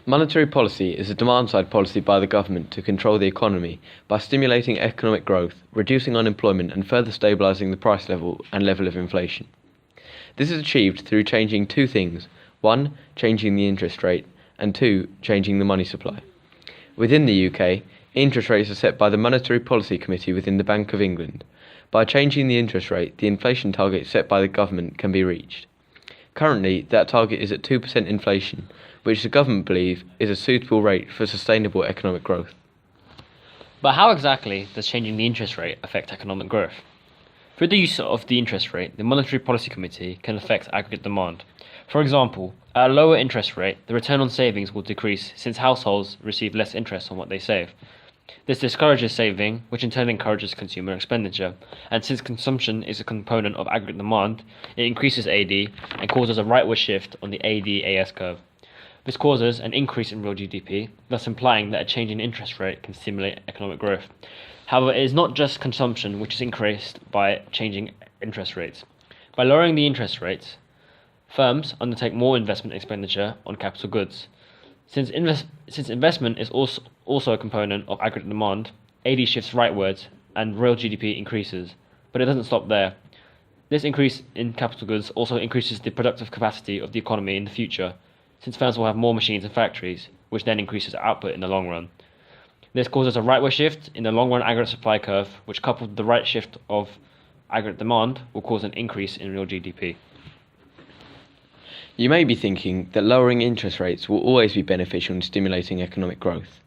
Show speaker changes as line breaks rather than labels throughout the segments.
Monetary policy is a demand-side policy by the government to control the economy by stimulating economic growth, reducing unemployment and further stabilising the price level and level of inflation. This is achieved through changing two things: one, changing the interest rate, and two, changing the money supply. Within the UK, interest rates are set by the Monetary Policy Committee within the Bank of England. By changing the interest rate, the inflation target set by the government can be reached. Currently, that target is at 2% inflation, which the government believes is a suitable rate for sustainable economic growth.
But how exactly does changing the interest rate affect economic growth? Through the use of the interest rate, the Monetary Policy Committee can affect aggregate demand. For example, at a lower interest rate, the return on savings will decrease since households receive less interest on what they save. This discourages saving, which in turn encourages consumer expenditure, and since consumption is a component of aggregate demand, it increases AD and causes a rightward shift on the AD-AS curve. This causes an increase in real GDP, thus implying that a change in interest rate can stimulate economic growth. However, it is not just consumption which is increased by changing interest rates. By lowering the interest rates, firms undertake more investment expenditure on capital goods. Since investment is also a component of aggregate demand, AD shifts rightwards and real GDP increases. But it doesn't stop there. This increase in capital goods also increases the productive capacity of the economy in the future, since firms will have more machines and factories, which then increases output in the long run. This causes a rightward shift in the long-run aggregate supply curve, which coupled with the right shift of aggregate demand will cause an increase in real GDP.
You may be thinking that lowering interest rates will always be beneficial in stimulating economic growth.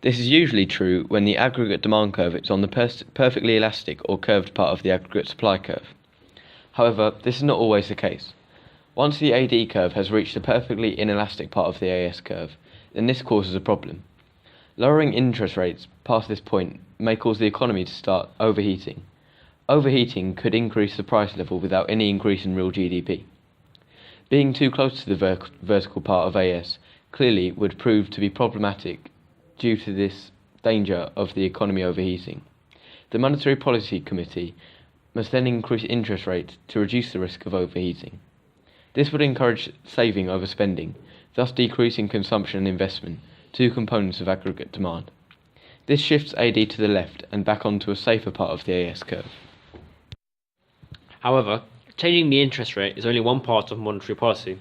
This is usually true when the aggregate demand curve is on the perfectly elastic or curved part of the aggregate supply curve. However, this is not always the case. Once the AD curve has reached the perfectly inelastic part of the AS curve, then this causes a problem. Lowering interest rates past this point may cause the economy to start overheating. Overheating could increase the price level without any increase in real GDP. Being too close to the vertical part of AS clearly would prove to be problematic due to this danger of the economy overheating. The Monetary Policy Committee must then increase interest rates to reduce the risk of overheating. This would encourage saving over spending, thus decreasing consumption and investment, two components of aggregate demand. This shifts AD to the left and back onto a safer part of the AS curve.
However, changing the interest rate is only one part of monetary policy.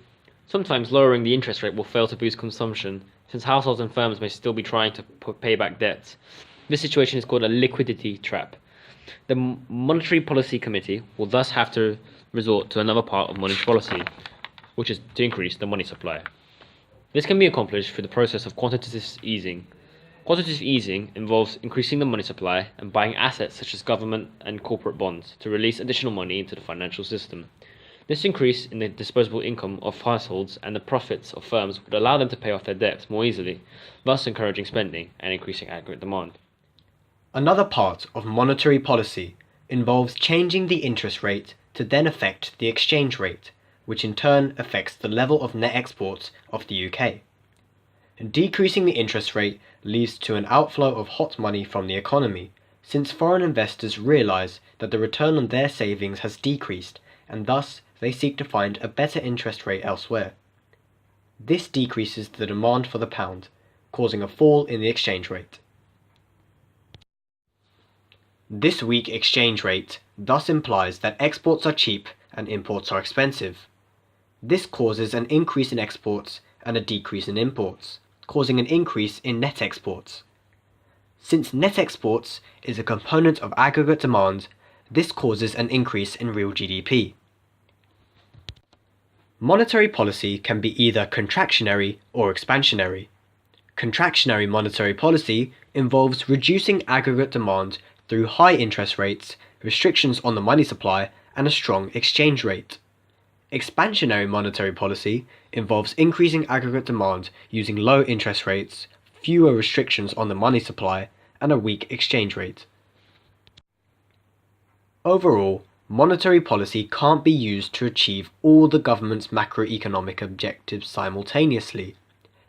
Sometimes lowering the interest rate will fail to boost consumption, since households and firms may still be trying to pay back debts. This situation is called a liquidity trap. The Monetary Policy Committee will thus have to resort to another part of monetary policy, which is to increase the money supply. This can be accomplished through the process of quantitative easing. Quantitative easing involves increasing the money supply and buying assets such as government and corporate bonds to release additional money into the financial system. This increase in the disposable income of households and the profits of firms would allow them to pay off their debts more easily, thus encouraging spending and increasing aggregate demand.
Another part of monetary policy involves changing the interest rate to then affect the exchange rate, which in turn affects the level of net exports of the UK. Decreasing the interest rate leads to an outflow of hot money from the economy, since foreign investors realise that the return on their savings has decreased, and thus they seek to find a better interest rate elsewhere. This decreases the demand for the pound, causing a fall in the exchange rate. This weak exchange rate thus implies that exports are cheap and imports are expensive. This causes an increase in exports and a decrease in imports, causing an increase in net exports. Since net exports is a component of aggregate demand, this causes an increase in real GDP. Monetary policy can be either contractionary or expansionary. Contractionary monetary policy involves reducing aggregate demand through high interest rates, restrictions on the money supply, and a strong exchange rate. Expansionary monetary policy involves increasing aggregate demand using low interest rates, fewer restrictions on the money supply, and a weak exchange rate. Overall, monetary policy can't be used to achieve all the government's macroeconomic objectives simultaneously.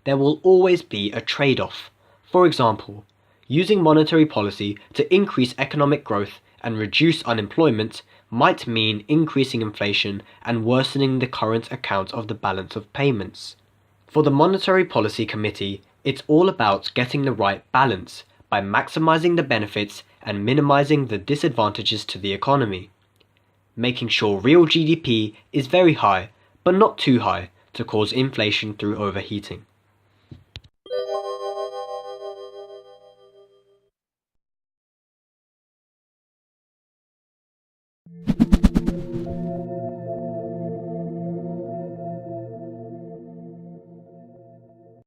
There will always be a trade-off. For example, using monetary policy to increase economic growth and reduce unemployment might mean increasing inflation and worsening the current account of the balance of payments. For the Monetary Policy Committee, it's all about getting the right balance by maximizing the benefits and minimizing the disadvantages to the economy, making sure real GDP is very high, but not too high to cause inflation through overheating.